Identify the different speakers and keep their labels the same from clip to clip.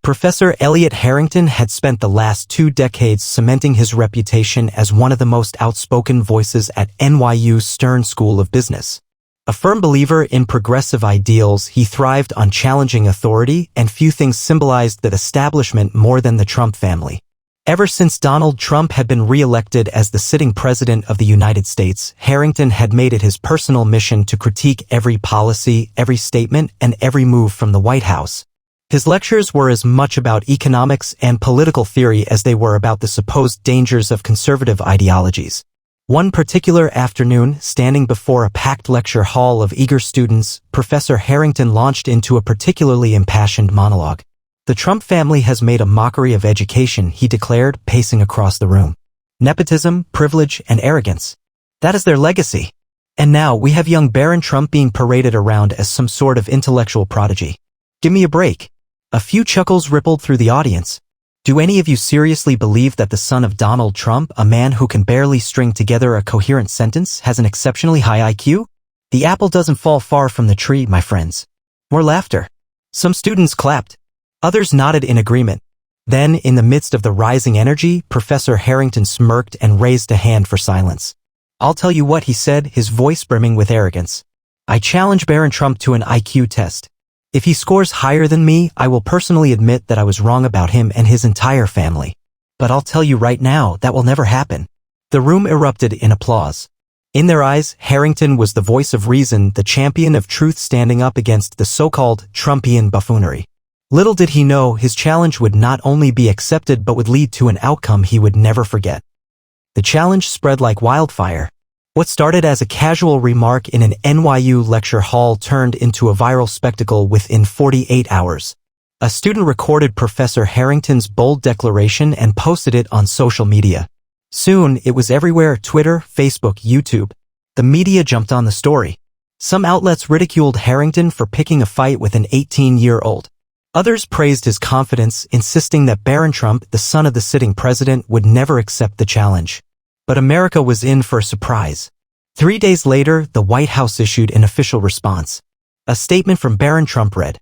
Speaker 1: Professor Elliot Harrington had spent the last 2 decades cementing his reputation as one of the most outspoken voices at NYU's Stern School of Business. A firm believer in progressive ideals, he thrived on challenging authority, and few things symbolized that establishment more than the Trump family. Ever since Donald Trump had been re-elected as the sitting president of the United States, Harrington had made it his personal mission to critique every policy, every statement, and every move from the White House. His lectures were as much about economics and political theory as they were about the supposed dangers of conservative ideologies. One particular afternoon, standing before a packed lecture hall of eager students, Professor Harrington launched into a particularly impassioned monologue. "The Trump family has made a mockery of education," he declared, pacing across the room. "Nepotism, privilege, and arrogance. That is their legacy. And now we have young Barron Trump being paraded around as some sort of intellectual prodigy. Give me a break." A few chuckles rippled through the audience. Do any of you seriously believe that the son of Donald Trump, a man who can barely string together a coherent sentence, has an exceptionally high IQ? The apple doesn't fall far from the tree, my friends. More laughter. Some students clapped. Others nodded in agreement. Then, in the midst of the rising energy, Professor Harrington smirked and raised a hand for silence. "I'll tell you what," he said, his voice brimming with arrogance. "I challenge Barron Trump to an IQ test. If he scores higher than me, I will personally admit that I was wrong about him and his entire family. But I'll tell you right now, that will never happen." The room erupted in applause. In their eyes, Harrington was the voice of reason, the champion of truth standing up against the so-called Trumpian buffoonery. Little did he know his challenge would not only be accepted but would lead to an outcome he would never forget. The challenge spread like wildfire. What started as a casual remark in an NYU lecture hall turned into a viral spectacle within 48 hours. A student recorded Professor Harrington's bold declaration and posted it on social media. Soon, it was everywhere: Twitter, Facebook, YouTube. The media jumped on the story. Some outlets ridiculed Harrington for picking a fight with an 18-year-old. Others praised his confidence, insisting that Barron Trump, the son of the sitting president, would never accept the challenge. But America was in for a surprise. 3 days later, the White House issued an official response. A statement from Barron Trump read,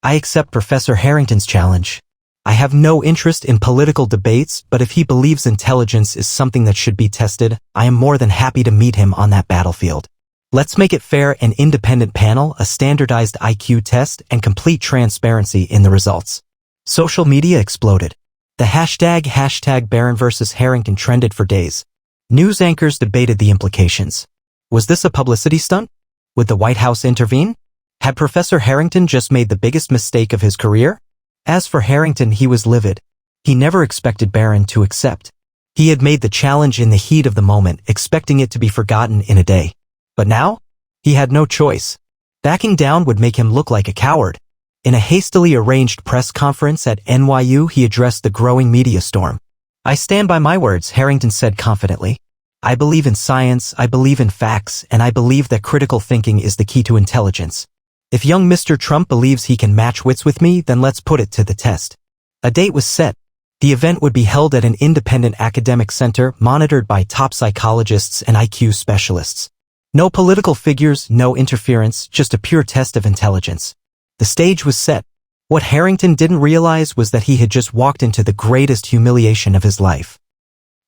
Speaker 1: "I accept Professor Harrington's challenge. I have no interest in political debates, but if he believes intelligence is something that should be tested, I am more than happy to meet him on that battlefield. Let's make it fair: an independent panel, a standardized IQ test, and complete transparency in the results." Social media exploded. The hashtag Barron versus Harrington trended for days. News anchors debated the implications. Was this a publicity stunt? Would the White House intervene? Had Professor Harrington just made the biggest mistake of his career? As for Harrington, he was livid. He never expected Barron to accept. He had made the challenge in the heat of the moment, expecting it to be forgotten in a day. But now? He had no choice. Backing down would make him look like a coward. In a hastily arranged press conference at NYU, he addressed the growing media storm. "I stand by my words," Harrington said confidently. "I believe in science, I believe in facts, and I believe that critical thinking is the key to intelligence. If young Mr. Trump believes he can match wits with me, then let's put it to the test." A date was set. The event would be held at an independent academic center monitored by top psychologists and IQ specialists. No political figures, no interference, just a pure test of intelligence. The stage was set. What Harrington didn't realize was that he had just walked into the greatest humiliation of his life.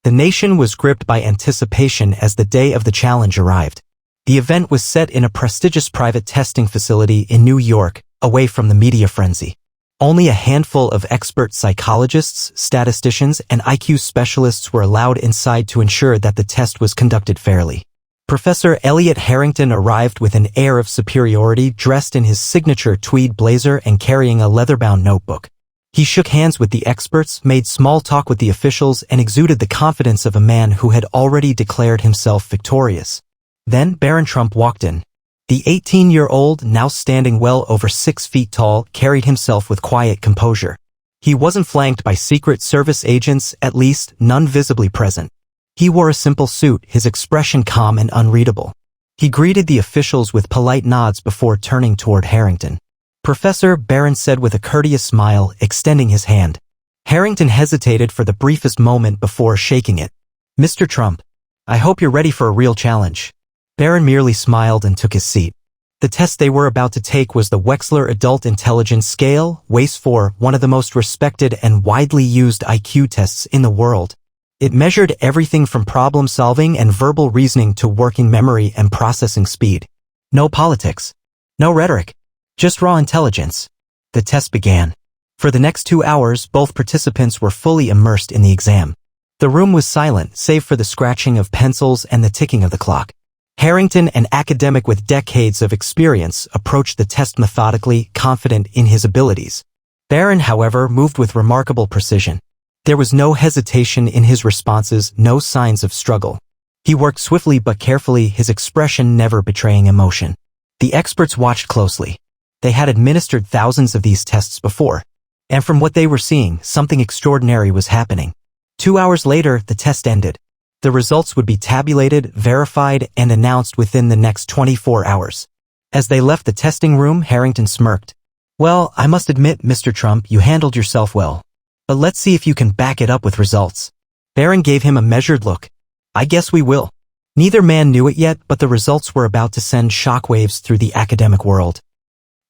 Speaker 1: The nation was gripped by anticipation as the day of the challenge arrived. The event was set in a prestigious private testing facility in New York, away from the media frenzy. Only a handful of expert psychologists, statisticians, and IQ specialists were allowed inside to ensure that the test was conducted fairly. Professor Elliot Harrington arrived with an air of superiority, dressed in his signature tweed blazer and carrying a leather-bound notebook. He shook hands with the experts, made small talk with the officials, and exuded the confidence of a man who had already declared himself victorious. Then Barron Trump walked in. The 18-year-old, now standing well over 6 feet tall, carried himself with quiet composure. He wasn't flanked by Secret Service agents, at least none visibly present. He wore a simple suit, his expression calm and unreadable. He greeted the officials with polite nods before turning toward Harrington. "Professor," Barron said with a courteous smile, extending his hand. Harrington hesitated for the briefest moment before shaking it. "Mr. Trump, I hope you're ready for a real challenge." Barron merely smiled and took his seat. The test they were about to take was the Wechsler Adult Intelligence Scale, WAIS-4, one of the most respected and widely used IQ tests in the world. It measured everything from problem-solving and verbal reasoning to working memory and processing speed. No politics. No rhetoric. Just raw intelligence. The test began. For the next 2 hours, both participants were fully immersed in the exam. The room was silent, save for the scratching of pencils and the ticking of the clock. Harrington, an academic with decades of experience, approached the test methodically, confident in his abilities. Barron, however, moved with remarkable precision. There was no hesitation in his responses, no signs of struggle. He worked swiftly but carefully, his expression never betraying emotion. The experts watched closely. They had administered thousands of these tests before. And from what they were seeing, something extraordinary was happening. 2 hours later, the test ended. The results would be tabulated, verified, and announced within the next 24 hours. As they left the testing room, Harrington smirked. "Well, I must admit, Mr. Trump, you handled yourself well. But let's see if you can back it up with results." Barron gave him a measured look. "I guess we will." Neither man knew it yet, but the results were about to send shockwaves through the academic world.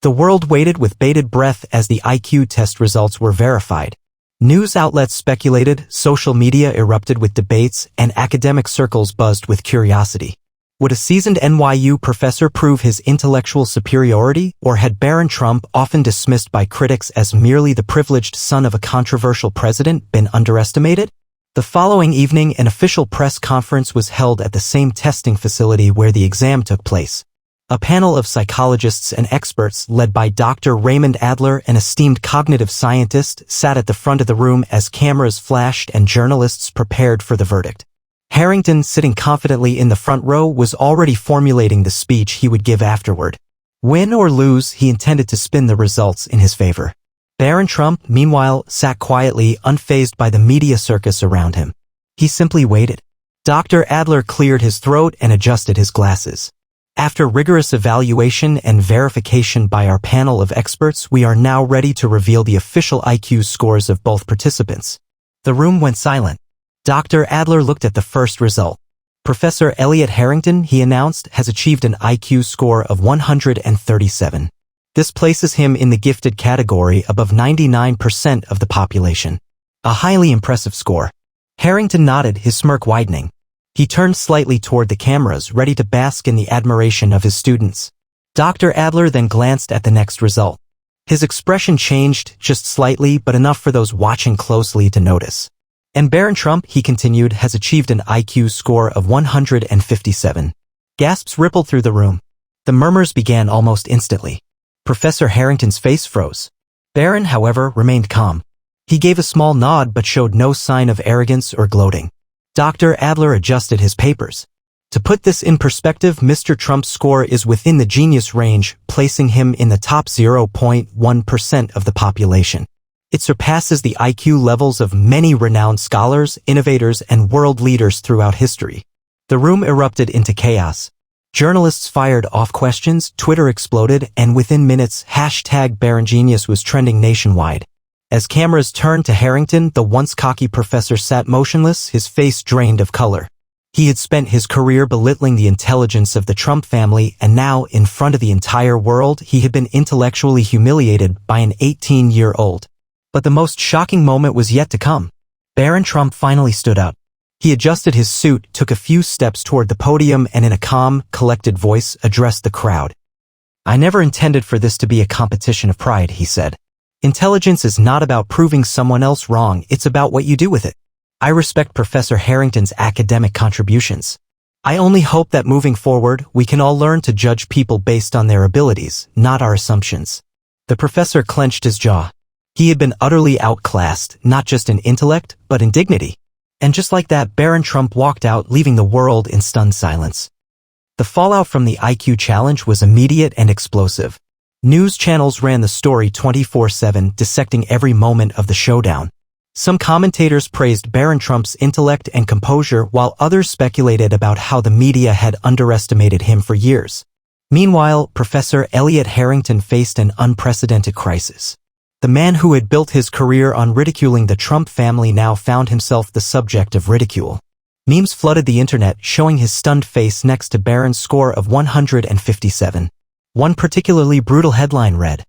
Speaker 1: The world waited with bated breath as the IQ test results were verified. News outlets speculated, social media erupted with debates, and academic circles buzzed with curiosity. Would a seasoned NYU professor prove his intellectual superiority, or had Barron Trump, often dismissed by critics as merely the privileged son of a controversial president, been underestimated? The following evening, an official press conference was held at the same testing facility where the exam took place. A panel of psychologists and experts, led by Dr. Raymond Adler, an esteemed cognitive scientist, sat at the front of the room as cameras flashed and journalists prepared for the verdict. Harrington, sitting confidently in the front row, was already formulating the speech he would give afterward. Win or lose, he intended to spin the results in his favor. Barron Trump, meanwhile, sat quietly, unfazed by the media circus around him. He simply waited. Dr. Adler cleared his throat and adjusted his glasses. After rigorous evaluation and verification by our panel of experts, we are now ready to reveal the official IQ scores of both participants. The room went silent. Dr. Adler looked at the first result. Professor Elliot Harrington, he announced, has achieved an IQ score of 137. This places him in the gifted category above 99% of the population. A highly impressive score. Harrington nodded, his smirk widening. He turned slightly toward the cameras, ready to bask in the admiration of his students. Dr. Adler then glanced at the next result. His expression changed, just slightly, but enough for those watching closely to notice. And Barron Trump, he continued, has achieved an IQ score of 157. Gasps rippled through the room. The murmurs began almost instantly. Professor Harrington's face froze. Barron, however, remained calm. He gave a small nod but showed no sign of arrogance or gloating. Dr. Adler adjusted his papers. To put this in perspective, Mr. Trump's score is within the genius range, placing him in the top 0.1% of the population. It surpasses the IQ levels of many renowned scholars, innovators, and world leaders throughout history. The room erupted into chaos. Journalists fired off questions, Twitter exploded, and within minutes, #BarronGenius was trending nationwide. As cameras turned to Harrington, the once cocky professor sat motionless, his face drained of color. He had spent his career belittling the intelligence of the Trump family, and now, in front of the entire world, he had been intellectually humiliated by an 18-year-old. But the most shocking moment was yet to come. Barron Trump finally stood up. He adjusted his suit, took a few steps toward the podium, and in a calm, collected voice, addressed the crowd. "I never intended for this to be a competition of pride," he said. "Intelligence is not about proving someone else wrong, it's about what you do with it. I respect Professor Harrington's academic contributions. I only hope that moving forward, we can all learn to judge people based on their abilities, not our assumptions." The professor clenched his jaw. He had been utterly outclassed, not just in intellect, but in dignity. And just like that, Barron Trump walked out, leaving the world in stunned silence. The fallout from the IQ challenge was immediate and explosive. News channels ran the story 24/7, dissecting every moment of the showdown. Some commentators praised Barron Trump's intellect and composure, while others speculated about how the media had underestimated him for years. Meanwhile, Professor Elliot Harrington faced an unprecedented crisis. The man who had built his career on ridiculing the Trump family now found himself the subject of ridicule. Memes flooded the internet, showing his stunned face next to Barron's score of 157. One particularly brutal headline read,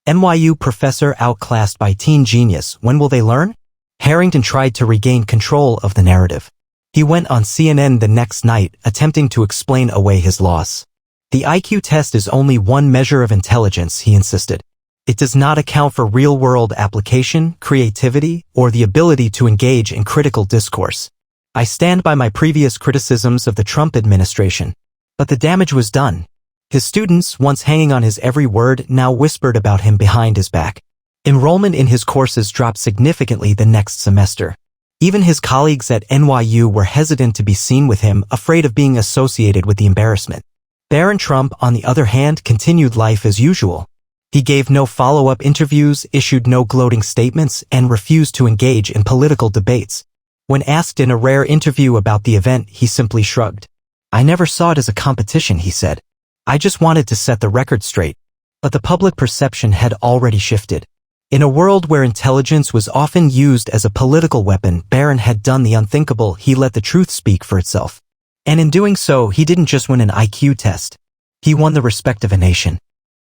Speaker 1: NYU professor outclassed by teen genius, when will they learn? Harrington tried to regain control of the narrative. He went on CNN the next night, attempting to explain away his loss. The IQ test is only one measure of intelligence, he insisted. It does not account for real-world application, creativity, or the ability to engage in critical discourse. I stand by my previous criticisms of the Trump administration. But the damage was done. His students, once hanging on his every word, now whispered about him behind his back. Enrollment in his courses dropped significantly the next semester. Even his colleagues at NYU were hesitant to be seen with him, afraid of being associated with the embarrassment. Barron Trump, on the other hand, continued life as usual. He gave no follow-up interviews, issued no gloating statements, and refused to engage in political debates. When asked in a rare interview about the event, he simply shrugged. I never saw it as a competition, he said. I just wanted to set the record straight. But the public perception had already shifted. In a world where intelligence was often used as a political weapon, Barron had done the unthinkable. He let the truth speak for itself. And in doing so, he didn't just win an IQ test. He won the respect of a nation.